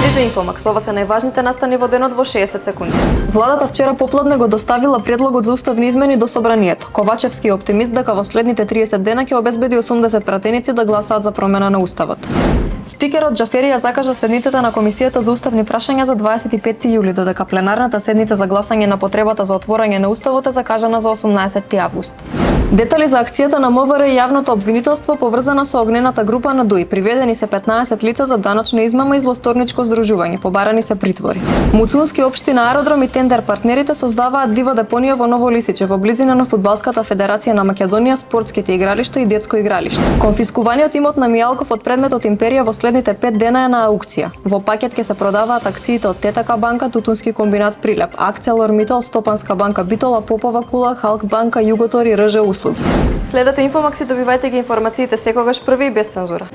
Следите Инфомакс, ова се најважните настани во денот во 60 секунди. Владата вчера попладне го доставила предлогот за уставни измени до собранието. Ковачевски е оптимист дека во следните 30 дена ќе обезбеди 80 пратеници да гласаат за промена на уставот. Спикерот Џафери ја закажа седницата на Комисијата за уставни прашања за 25 јули, додека пленарната седница за гласање на потребата за отворање на уставот е закажана за 18 август. Детали за акцијата на МВР и јавното обвинителство поврзана со огнената група на ДУИ. Приведени се 15 лица за даночна измама и злосторничко здружување, побарани се притвори. Муцунски општина Аеродром и Тендер партнерите создаваат дива депонија во Ново Лисиче, во близина на Фудбалската федерација на Македонија, спортските игралишта и детско игралиште. Конфискуваниот имот на Мијалков од предметот Империја во следните 5 дена е на аукција. Во пакет ќе се продаваат акциите од ТТК банка, Тутунски комбинат Прилеп, Акцелор Митал, Стопанска банка Битола, Попова кула, Халк банка, Југотор и РЖ услуги. Следете Инфомакс и добивајте ги информациите секогаш први и без цензура.